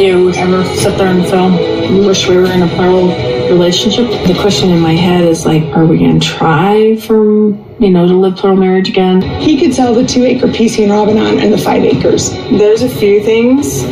You ever sit there and feel, wish we were in a parallel relationship? The question in my head is like, are we going to try to live plural marriage again? He could sell the 2-acre Kody and Robyn on and the 5 acres. There's a few things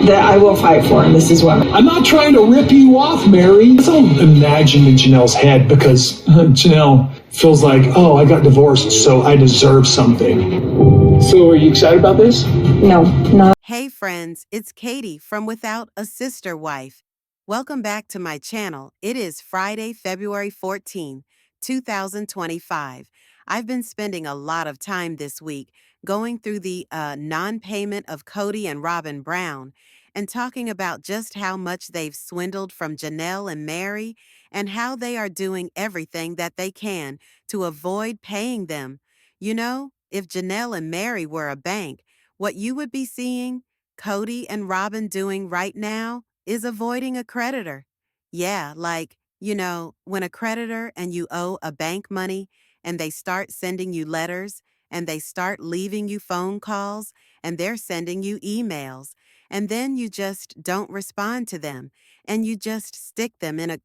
that I will fight for, and this is one. I'm not trying to rip you off, Mary. I don't imagine in Janelle's head because Janelle feels like, oh, I got divorced, so I deserve something. So are you excited about this? No, not. Hey friends, it's Katie from Without a Sister Wife. Welcome back to my channel. It is Friday, February 14, 2025. I've been spending a lot of time this week going through the non-payment of Kody and Robyn Brown and talking about just how much they've swindled from Janelle and Mary and how they are doing everything that they can to avoid paying them. You know, if Janelle and Mary were a bank, what you would be seeing Kody and Robyn doing right now is avoiding a creditor. Yeah, like, when a creditor and you owe a bank money and they start sending you letters and they start leaving you phone calls and they're sending you emails and then you just don't respond to them and you just stick them in a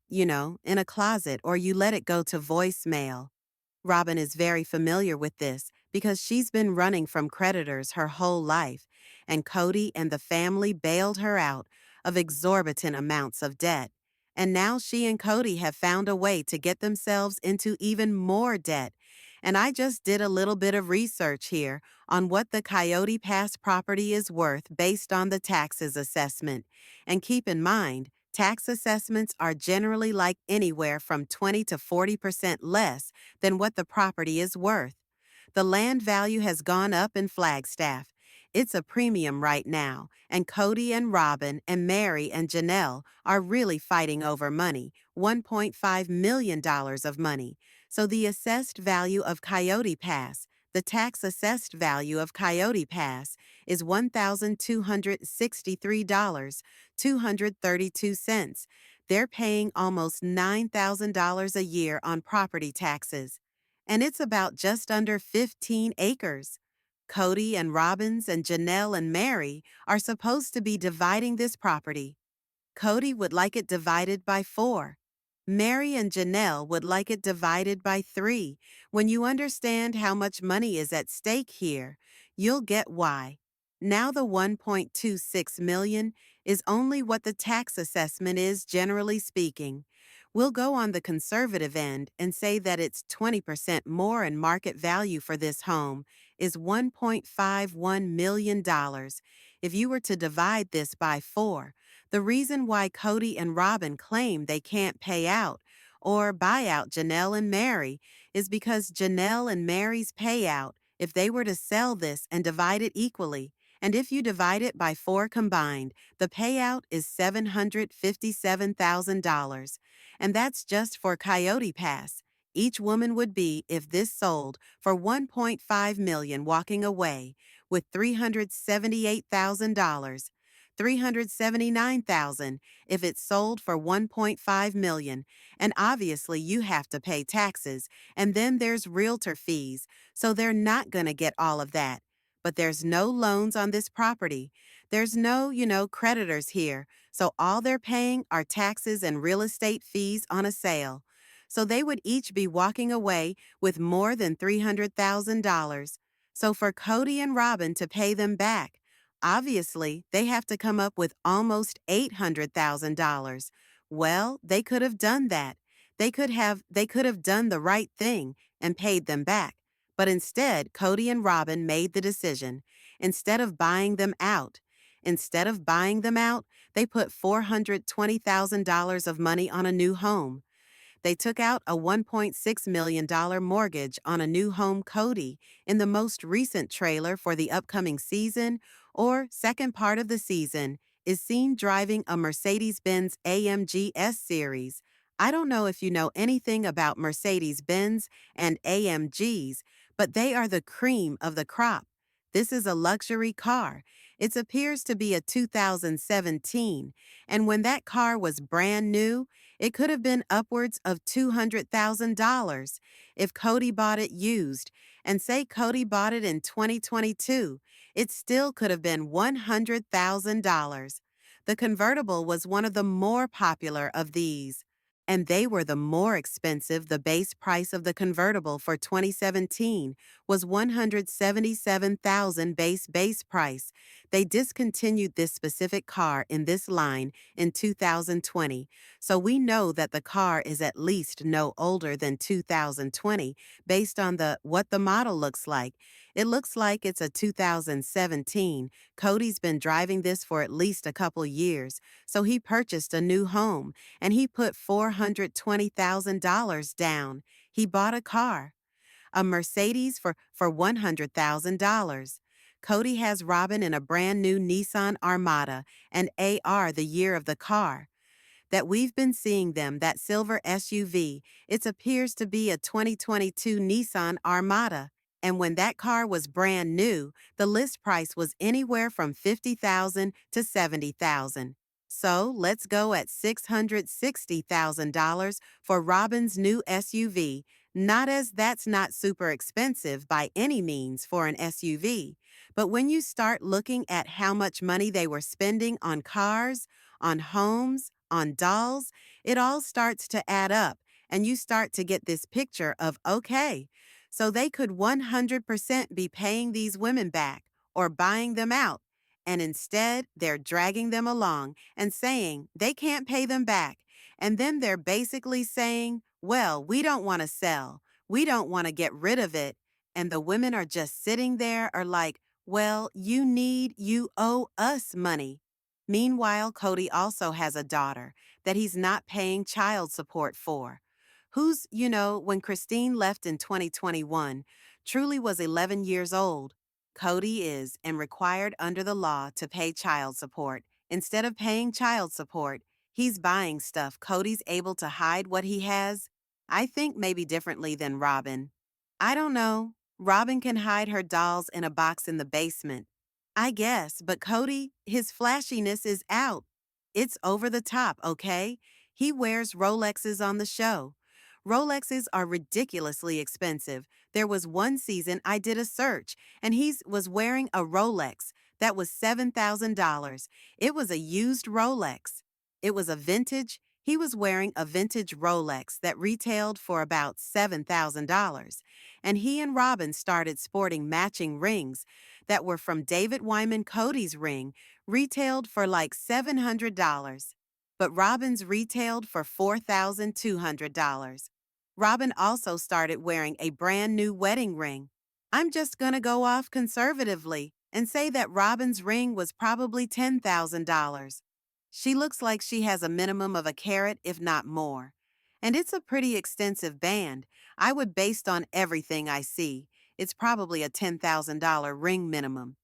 closet or you let it go to voicemail. Robyn is very familiar with this because she's been running from creditors her whole life, and Kody and the family bailed her out of exorbitant amounts of debt. And now she and Kody have found a way to get themselves into even more debt. And I just did a little bit of research here on what the Coyote Pass property is worth based on the taxes assessment. And keep in mind, tax assessments are generally like anywhere from 20 to 40% less than what the property is worth. The land value has gone up in Flagstaff. It's a premium right now, and Kody and Robyn and Mary and Janelle are really fighting over money, $1.5 million of money. So the assessed value of Coyote Pass, the tax assessed value of Coyote Pass, is $1,263.232. They're paying almost $9,000 a year on property taxes. And it's about just under 15 acres. Kody and Robyn's and Janelle and Mary are supposed to be dividing this property. Kody would like it divided by 4. Mary and Janelle would like it divided by 3. When you understand how much money is at stake here, you'll get why. Now the $1.26 million is only what the tax assessment is, generally speaking. We'll go on the conservative end and say that it's 20% more in market value for this home is $1.51 million. If you were to divide this by 4, the reason why Kody and Robyn claim they can't pay out or buy out Janelle and Mary is because Janelle and Mary's payout, if they were to sell this and divide it equally, and if you divide it by 4 combined, the payout is $757,000. And that's just for Coyote Pass. Each woman would be, if this sold, for $1.5 million walking away with $378,000. $379,000 if it's sold for $1.5 million. And obviously you have to pay taxes, and then there's realtor fees, so they're not going to get all of that. But there's no loans on this property. There's no, creditors here, so all they're paying are taxes and real estate fees on a sale. So they would each be walking away with more than $300,000. So for Kody and Robyn to pay them back, obviously, they have to come up with almost $800,000. Well, they could have done that. They could have done the right thing and paid them back. But instead, Kody and Robyn made the decision. Instead of buying them out, they put $420,000 of money on a new home. They took out a $1.6 million mortgage on a new home Kody in the most recent trailer for the upcoming season, or second part of the season, is seen driving a Mercedes-Benz AMG S-Series. I don't know if you know anything about Mercedes-Benz and AMGs, but they are the cream of the crop. This is a luxury car. It appears to be a 2017, and when that car was brand new, it could have been upwards of $200,000 if Kody bought it used. And say Kody bought it in 2022, it still could have been $100,000. The convertible was one of the more popular of these, and they were the more expensive. The base price of the convertible for 2017 was $177,000 base price. They discontinued this specific car in this line in 2020, so we know that the car is at least no older than 2020 based on what the model looks like. It looks like it's a 2017. Kody's been driving this for at least a couple years, so he purchased a new home and he put $420,000 down. He bought a car, a Mercedes for $100,000. Kody has Robyn in a brand new Nissan Armada, and AR the year of the car that we've been seeing them, that silver SUV. It appears to be a 2022 Nissan Armada. And when that car was brand new, the list price was anywhere from $50,000 to $70,000. So let's go at $660,000 for Robyn's new SUV. Not as that's not super expensive by any means for an SUV, but when you start looking at how much money they were spending on cars, on homes, on dolls, it all starts to add up, and you start to get this picture of, okay, so they could 100% be paying these women back or buying them out, and instead they're dragging them along and saying they can't pay them back, and then they're basically saying, well, we don't want to sell, we don't want to get rid of it, and the women are just sitting there are like, well, you owe us money. Meanwhile, Kody also has a daughter that he's not paying child support for. When Christine left in 2021, truly was 11 years old. Kody is and required under the law to pay child support. Instead of paying child support, he's buying stuff. Kody's able to hide what he has. I think maybe differently than Robyn. I don't know. Robyn can hide her dolls in a box in the basement, I guess, but Kody, his flashiness is out. It's over the top, okay? He wears Rolexes on the show. Rolexes are ridiculously expensive. There was one season I did a search, and he was wearing a Rolex that was $7,000. It was a used Rolex. It was a vintage. He was wearing a vintage Rolex that retailed for about $7,000. And he and Robyn started sporting matching rings that were from David Wyman. Kody's ring retailed for like $700, but Robyn's retailed for $4,200. Robyn also started wearing a brand new wedding ring. I'm just gonna go off conservatively and say that Robyn's ring was probably $10,000. She looks like she has a minimum of a carat, if not more. And it's a pretty extensive band. I would, based on everything I see, it's probably a $10,000 ring minimum.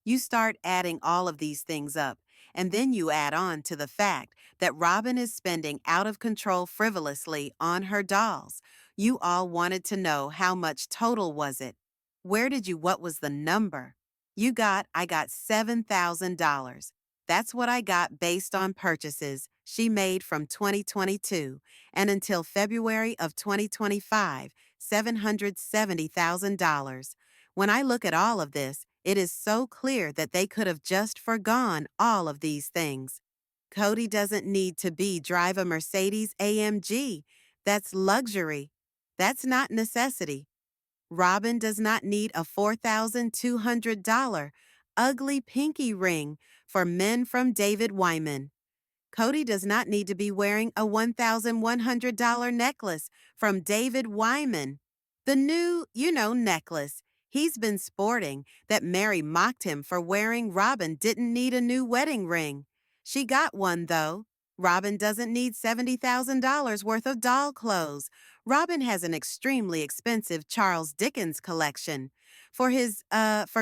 You start adding all of these things up, and then you add on to the fact that Robyn is spending out of control frivolously on her dolls. You all wanted to know how much total was it. What was the number? I got $7,000. That's what I got based on purchases she made from 2022 and until February of 2025, $770,000. When I look at all of this, it is so clear that they could have just forgone all of these things. Kody doesn't need to drive a Mercedes AMG. That's luxury. That's not necessity. Robyn does not need a $4,200 ugly pinky ring for men from David Wyman. Kody does not need to be wearing a $1,100 necklace from David Wyman. The new, necklace he's been sporting that Mary mocked him for wearing. Robyn didn't need a new wedding ring. She got one, though. Robyn doesn't need $70,000 worth of doll clothes. Robyn has an extremely expensive Charles Dickens collection for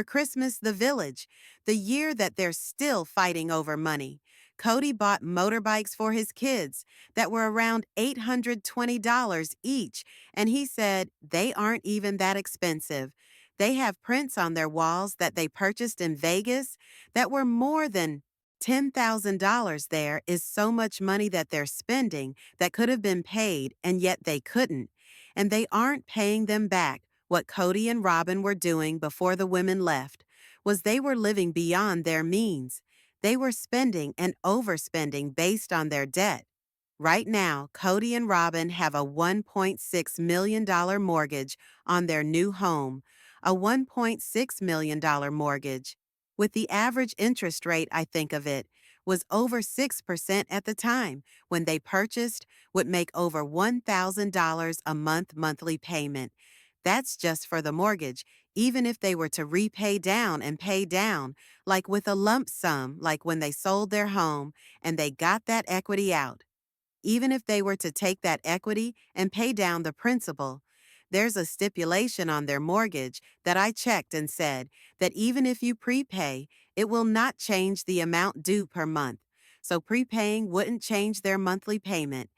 Christmas the Village, the year that they're still fighting over money. Kody bought motorbikes for his kids that were around $820 each, and he said they aren't even that expensive. They have prints on their walls that they purchased in Vegas that were more than $10,000. There is so much money that they're spending that could have been paid, and yet they couldn't. And they aren't paying them back. What Kody and Robyn were doing before the women left was they were living beyond their means. They were spending and overspending based on their debt. Right now, Kody and Robyn have a $1.6 million mortgage on their new home, a $1.6 million mortgage. With the average interest rate, I think of it, was over 6% at the time when they purchased, would make over $1,000 a month monthly payment. That's just for the mortgage, even if they were to repay down and pay down, like with a lump sum, like when they sold their home and they got that equity out. Even if they were to take that equity and pay down the principal, there's a stipulation on their mortgage that I checked and said that even if you prepay, it will not change the amount due per month. So prepaying wouldn't change their monthly payment.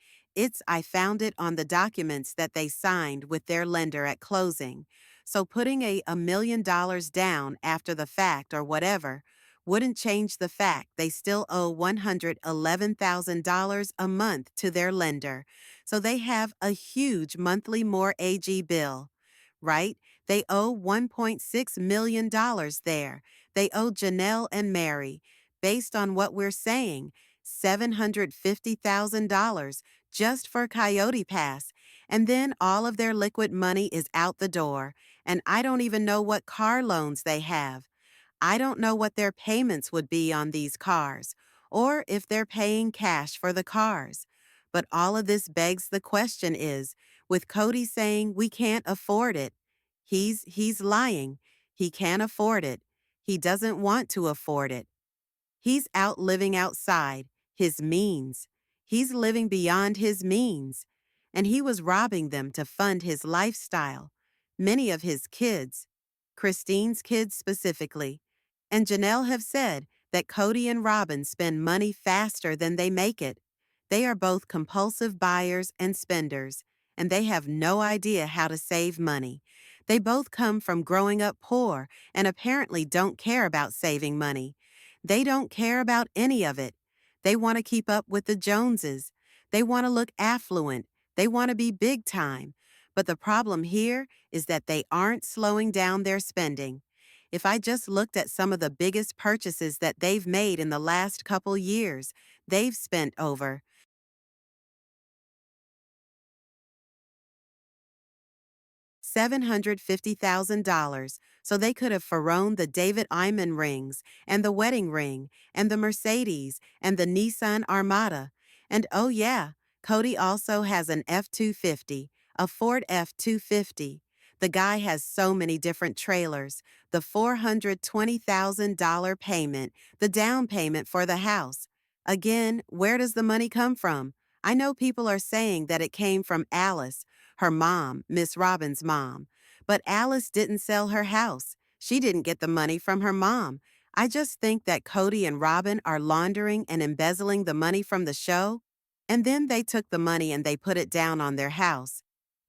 I found it on the documents that they signed with their lender at closing. So putting $1 million down after the fact or whatever wouldn't change the fact they still owe $111,000 a month to their lender. So they have a huge monthly mortgage bill, right? They owe $1.6 million there. They owe Janelle and Mary, based on what we're saying, $750,000 just for Coyote Pass. And then all of their liquid money is out the door. And I don't even know what car loans they have. I don't know what their payments would be on these cars, or if they're paying cash for the cars. But all of this begs the question is, with Kody saying we can't afford it, he's lying. He can't afford it. He doesn't want to afford it. He's out living outside his means. He's living beyond his means. And he was robbing them to fund his lifestyle. Many of his kids, Christine's kids specifically, and Janelle have said that Kody and Robyn spend money faster than they make it. They are both compulsive buyers and spenders, and they have no idea how to save money. They both come from growing up poor and apparently don't care about saving money. They don't care about any of it. They want to keep up with the Joneses. They want to look affluent. They want to be big time. But the problem here is that they aren't slowing down their spending. If I just looked at some of the biggest purchases that they've made in the last couple years, they've spent over $750,000, so they could have pharaohed the David Iman rings, and the wedding ring, and the Mercedes, and the Nissan Armada. And oh yeah, Kody also has an F-250, a Ford F-250. The guy has so many different trailers, the $420,000 payment, the down payment for the house. Again, where does the money come from? I know people are saying that it came from Alice, her mom, Miss Robyn's mom. But Alice didn't sell her house. She didn't get the money from her mom. I just think that Kody and Robyn are laundering and embezzling the money from the show, and then they took the money and they put it down on their house.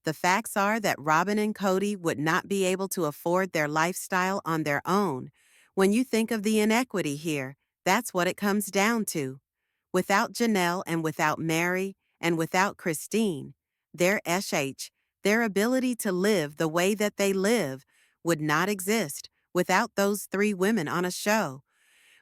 The facts are that Robyn and Kody would not be able to afford their lifestyle on their own. When you think of the inequity here, that's what it comes down to. Without Janelle and without Mary and without Christine, their ability to live the way that they live would not exist without those three women on a show.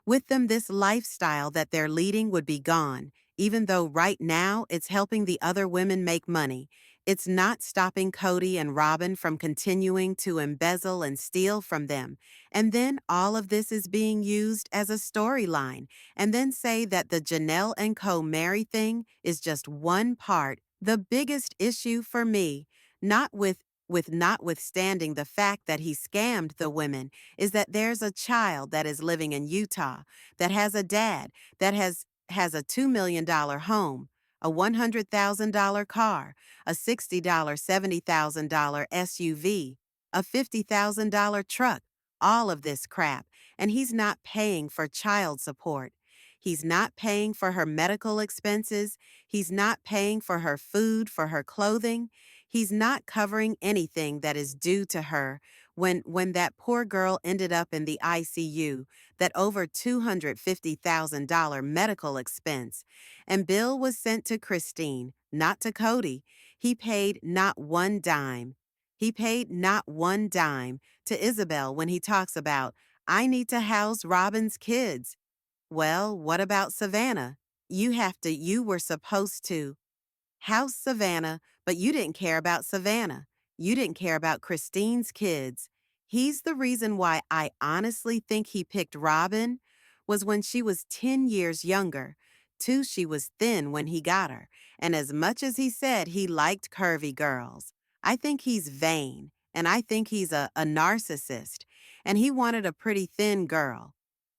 With them, this lifestyle that they're leading would be gone, even though right now it's helping the other women make money. It's not stopping Kody and Robyn from continuing to embezzle and steal from them. And then all of this is being used as a storyline, and then say that the Janelle and Co. Mary thing is just one part. The biggest issue for me, notwithstanding the fact that he scammed the women, is that there's a child that is living in Utah that has a dad that has a $2 million home, a $100,000 car, a $60,000, $70,000 SUV, a $50,000 truck, all of this crap, and he's not paying for child support. He's not paying for her medical expenses. He's not paying for her food, for her clothing. He's not covering anything that is due to her. When that poor girl ended up in the ICU, that over $250,000 medical expense, and bill was sent to Christine, not to Kody. He paid not one dime. He paid not one dime to Isabel when he talks about, I need to house Robyn's kids. Well, what about Savannah? You were supposed to house Savannah, but you didn't care about Savannah. You didn't care about Christine's kids. He's the reason why I honestly think he picked Robyn was when she was 10 years younger. Two, she was thin when he got her. And as much as he said he liked curvy girls, I think he's vain. And I think he's a narcissist. And he wanted a pretty thin girl.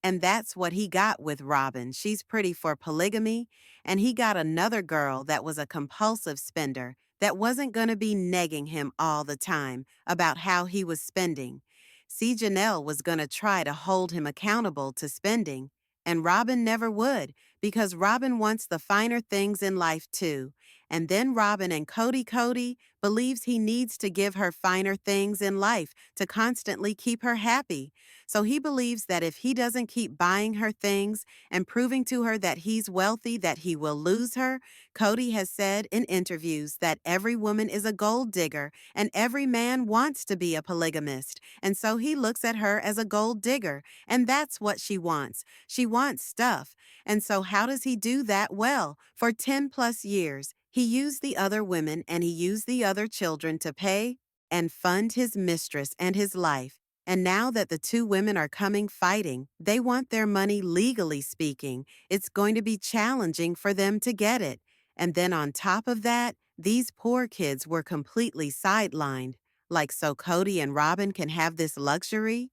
And that's what he got with Robyn. She's pretty for polygamy. And he got another girl that was a compulsive spender that wasn't going to be negging him all the time about how he was spending. See, Janelle was going to try to hold him accountable to spending, and Robyn never would because Robyn wants the finer things in life too. And then Robyn and Cody believes he needs to give her finer things in life to constantly keep her happy. So he believes that if he doesn't keep buying her things and proving to her that he's wealthy, that he will lose her. Kody has said in interviews that every woman is a gold digger and every man wants to be a polygamist. And so he looks at her as a gold digger, and that's what she wants. She wants stuff. And so how does he do that? Well, for 10 plus years, he used the other women and he used the other children to pay and fund his mistress and his life. And now that the two women are coming fighting, they want their money legally speaking. It's going to be challenging for them to get it. And then on top of that, these poor kids were completely sidelined. Like, so Kody and Robyn can have this luxury?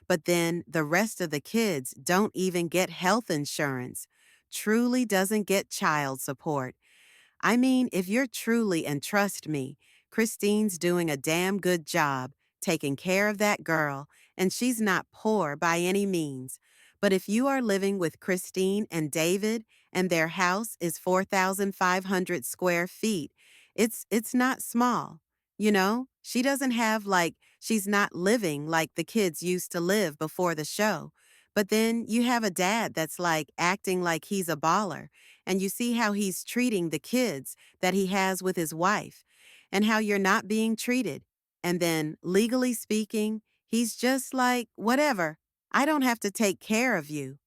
But then the rest of the kids don't even get health insurance, truly doesn't get child support. I mean, if you're truly, and trust me, Christine's doing a damn good job taking care of that girl, and she's not poor by any means. But if you are living with Christine and David, and their house is 4,500 square feet, it's not small. You know, she doesn't have she's not living like the kids used to live before the show. But then you have a dad that's acting like he's a baller, and you see how he's treating the kids that he has with his wife, and how you're not being treated. And then, legally speaking, he's just like, whatever, I don't have to take care of you.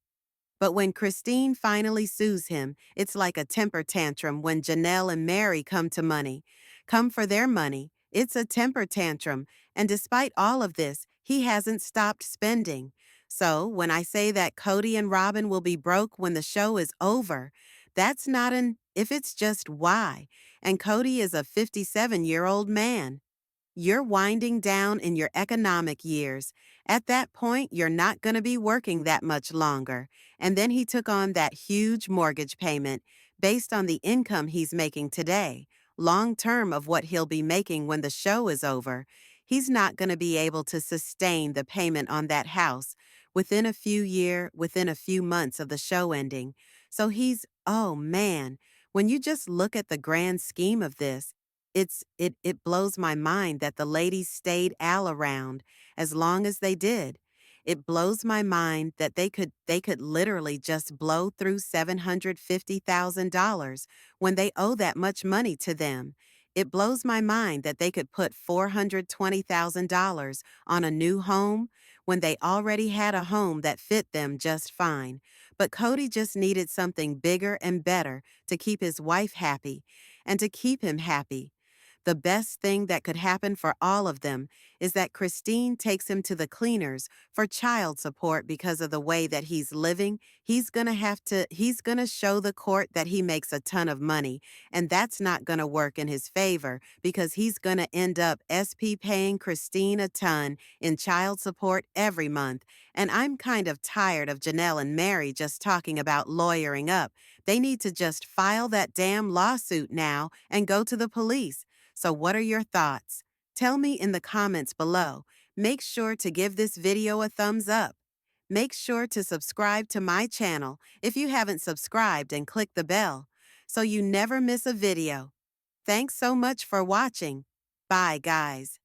But when Christine finally sues him, it's like a temper tantrum when Janelle and Mary come for their money. It's a temper tantrum, and despite all of this, he hasn't stopped spending. So when I say that Kody and Robyn will be broke when the show is over, that's not an if, it's just why. And Kody is a 57-year-old man. You're winding down in your economic years. At that point, you're not going to be working that much longer. And then he took on that huge mortgage payment based on the income he's making today, long term of what he'll be making when the show is over. He's not going to be able to sustain the payment on that house within a few months of the show ending. So oh man, when you just look at the grand scheme of this, it blows my mind that the ladies stayed Al around as long as they did. It blows my mind that they could literally just blow through $750,000 when they owe that much money to them. It blows my mind that they could put $420,000 on a new home when they already had a home that fit them just fine. But Kody just needed something bigger and better to keep his wife happy and to keep him happy. The best thing that could happen for all of them is that Christine takes him to the cleaners for child support because of the way that he's living. He's going to show the court that he makes a ton of money, and that's not going to work in his favor because he's going to end up SP paying Christine a ton in child support every month. And I'm kind of tired of Janelle and Mary just talking about lawyering up. They need to just file that damn lawsuit now and go to the police. So what are your thoughts? Tell me in the comments below. Make sure to give this video a thumbs up. Make sure to subscribe to my channel if you haven't subscribed and click the bell so you never miss a video. Thanks so much for watching. Bye, guys.